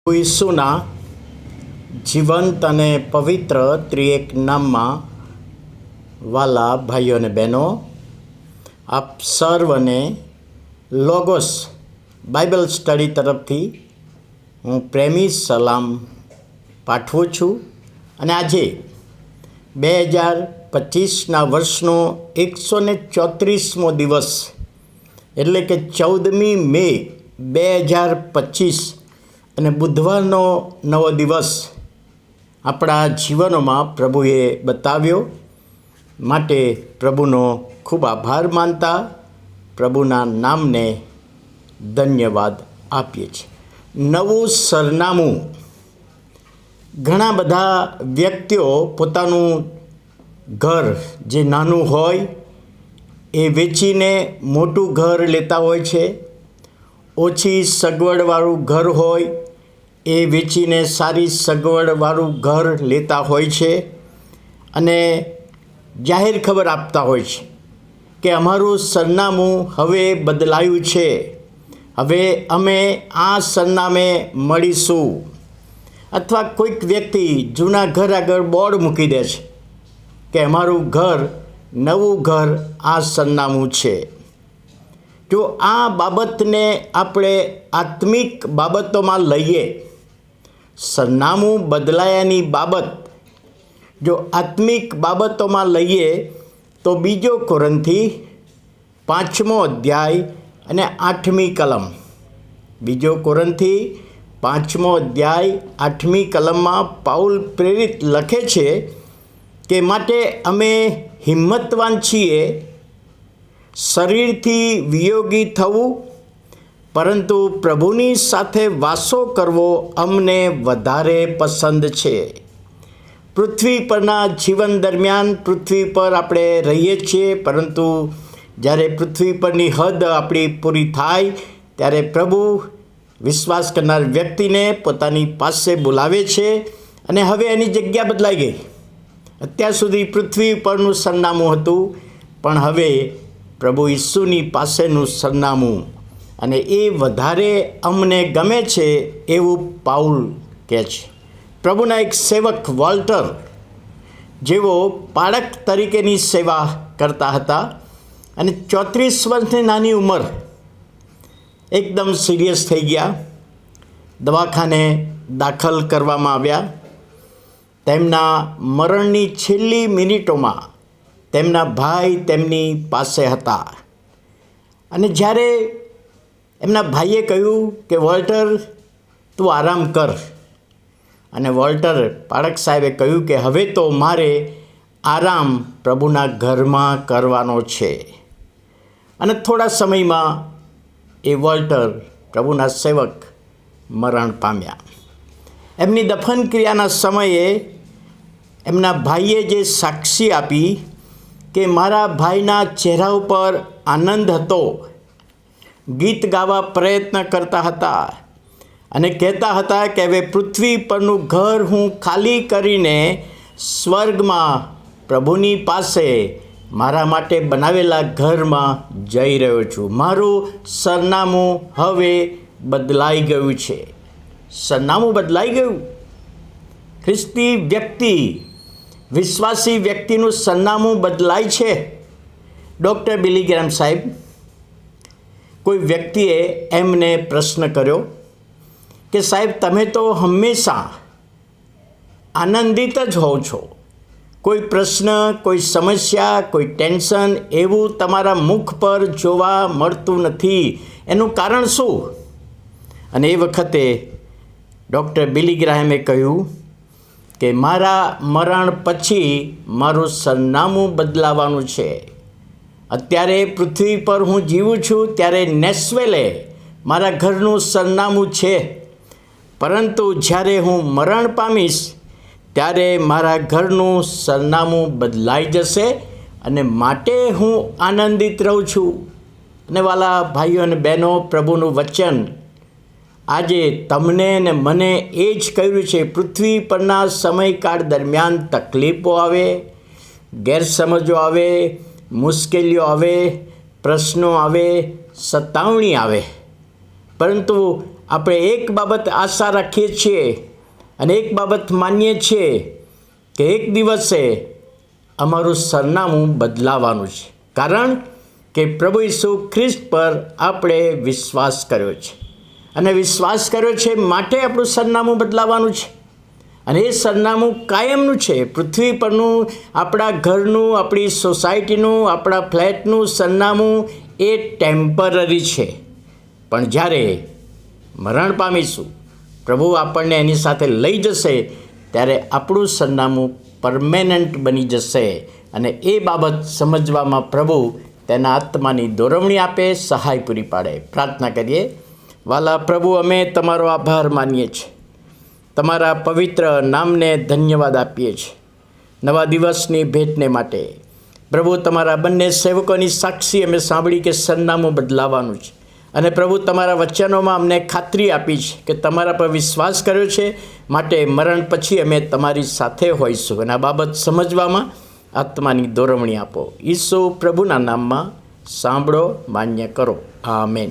ઈસુના જીવંત અને પવિત્ર ત્રિએક નામમાં વાલા ભાઈઓ અને બહેનો, આપ સર્વને લોગોસ બાઇબલ સ્ટડી તરફથી હું પ્રેમી સલામ પાઠવું છું. અને આજે 2025ના વર્ષનો 134મો દિવસ એટલે કે 14મી મે 2025 અને બુધવારનો નવો દિવસ આપણા જીવનોમાં પ્રભુએ બતાવ્યો. માટે પ્રભુનો ખૂબ આભાર માનતા પ્રભુના નામને ધન્યવાદ આપીએ છીએ. નવું સરનામું. ઘણા બધા વ્યક્તિઓ પોતાનું ઘર જે નાનું હોય એ વેચીને મોટું ઘર લેતા હોય છે. ઓછી સગવડવાળું ઘર હોય એ વેચીને સારી સગવડવાળું ઘર લેતા હોય છે અને જાહેર ખબર આપતા હોય છે કે અમારું સરનામું હવે બદલાયું છે, હવે અમે આ સરનામે મળીશું. અથવા કોઈક વ્યક્તિ જૂના ઘર આગળ બોર્ડ મૂકી દે છે કે અમારું ઘર, નવું ઘર આ સરનામું છે. જો આ બાબતને આપણે આત્મિક બાબતોમાં લઈએ, સરનામું બદલાયાની બાબત જો આત્મિક બાબતોમાં લઈએ તો 2 કોરિન્થી 5મો અધ્યાય અને 8મી કલમ. 2 કોરિન્થી 5મો અધ્યાય 8મી કલમમાં પાઉલ પ્રેરિત લખે છે કે માટે અમે હિંમતવાન છીએ, શરીરથી વિયોગી થવું, પરંતુ પ્રભુની સાથે વાસો કરવો અમને વધારે પસંદ છે. પૃથ્વી પરના જીવન દરમિયાન પૃથ્વી પર આપણે રહીએ છીએ, પરંતુ જ્યારે પૃથ્વી પરની હદ આપણી પૂરી થાય ત્યારે પ્રભુ વિશ્વાસ કરનાર વ્યક્તિને પોતાની પાસે બોલાવે છે અને હવે એની જગ્યા બદલાઈ ગઈ. અત્યાર સુધી પૃથ્વી પરનું સરનામું હતું, પણ હવે પ્રભુ ઈસુની પાસેનું સરનામું, અને એ વધારે અમને ગમે છે એવું પાઉલ કહે છે. પ્રભુના એક સેવક વોલ્ટર જેઓ પાળક તરીકેની સેવા કરતા હતા અને 34 વર્ષની નાની ઉંમર એકદમ સિરિયસ થઈ ગયા. દવાખાને દાખલ કરવામાં આવ્યા. તેમના મરણની છેલ્લી મિનિટોમાં તેમના ભાઈ તેમની પાસે હતા અને જ્યારે એમના ભાઈએ કહ્યું કે વોલ્ટર, તું આરામ કર, અને વોલ્ટર પાળક સાહેબે કહ્યું કે હવે તો મારે આરામ પ્રભુના ઘરમાં કરવાનો છે. અને થોડા સમયમાં એ વોલ્ટર, પ્રભુના સેવક, મરણ પામ્યા. એમની દફન ક્રિયાના સમયે એમના ભાઈએ જે સાક્ષી આપી કે મારા ભાઈના ચહેરા ઉપર આનંદ હતો, ગીત ગાવા પ્રયત્ન કરતા હતા અને કહેતા હતા કે હવે પૃથ્વી પરનું ઘર હું ખાલી કરીને સ્વર્ગમાં પ્રભુની પાસે મારા માટે બનાવેલા ઘરમાં જઈ રહ્યો છું. મારું સરનામું હવે બદલાઈ ગયું છે. સરનામું બદલાઈ ગયું. ખ્રિસ્તી વ્યક્તિ, વિશ્વાસી વ્યક્તિનું સરનામું બદલાય છે. ડૉક્ટર બિલી ગ્રેહામ સાહેબ, કોઈ વ્યક્તિએ એમને પ્રશ્ન કર્યો કે સાહેબ, તમે તો હંમેશા આનંદિત જ હોવ છો, કોઈ પ્રશ્ન, કોઈ સમસ્યા, કોઈ ટેન્શન એવું તમારા મુખ પર જોવા મળતું નથી, એનું કારણ શું? અને એ વખતે ડૉક્ટર બિલી ગ્રેહામે કહ્યું કે મારા મરણ પછી મારું સરનામું બદલાવાનું છે. અત્યારે પૃથ્વી પર હું જીવું છું ત્યારે નેશવેલે મારા ઘરનું સરનામું છે, પરંતુ જ્યારે હું મરણ પામીશ ત્યારે મારા ઘરનું સરનામું બદલાઈ જશે અને માટે હું આનંદિત રહું છું. અને વાલા ભાઈઓ અને બહેનો, પ્રભુનું વચન આજે તમને ને મને એ જ કહ્યું છે. પૃથ્વી પરના સમયકાળ દરમિયાન તકલીફો આવે, ગેરસમજો આવે, મુશ્કેલીઓ આવે, પ્રશ્નો આવે, સતાવણી આવે, પરંતુ આપણે એક બાબત આશા રાખીએ છીએ અને એક બાબત માનીએ છીએ કે એક દિવસે અમારું સરનામું બદલાવાનું છે, કારણ કે પ્રભુ ઈસુ ખ્રિસ્ત પર આપણે વિશ્વાસ કર્યો છે અને વિશ્વાસ કર્યો છે માટે આપણું સરનામું બદલાવાનું છે. અને એ સરનામું કાયમનું છે. પૃથ્વી પરનું, આપણા ઘરનું, આપણી સોસાયટીનું, આપણા ફ્લેટનું સરનામું એ ટેમ્પરરી છે. પણ જ્યારે મરણ પામીશું, પ્રભુ આપણને એની સાથે લઈ જશે, ત્યારે આપણું સરનામું પરમેનન્ટ બની જશે. અને એ બાબત સમજવામાં પ્રભુ તેના આત્માની દોરવણી આપે, સહાય પૂરી પાડે. પ્રાર્થના કરીએ. વાલા પ્રભુ, અમે તમારો આભાર માનીએ છીએ, તમારા પવિત્ર નામને ધન્યવાદ આપીએ છીએ નવા દિવસની ભેટને માટે. પ્રભુ, તમારા બંને સેવકોની સાક્ષી અમે સાંભળી કે સરનામું બદલાવાનું છે. અને પ્રભુ, તમારા વચનોમાં અમને ખાતરી આપી છે કે તમારા પર વિશ્વાસ કર્યો છે માટે મરણ પછી અમે તમારી સાથે હોઈશું. અને આ બાબત સમજવામાં આત્માની દોરવણી આપો. ઈસુ પ્રભુના નામમાં સાંભળો, માન્ય કરો. આમેન.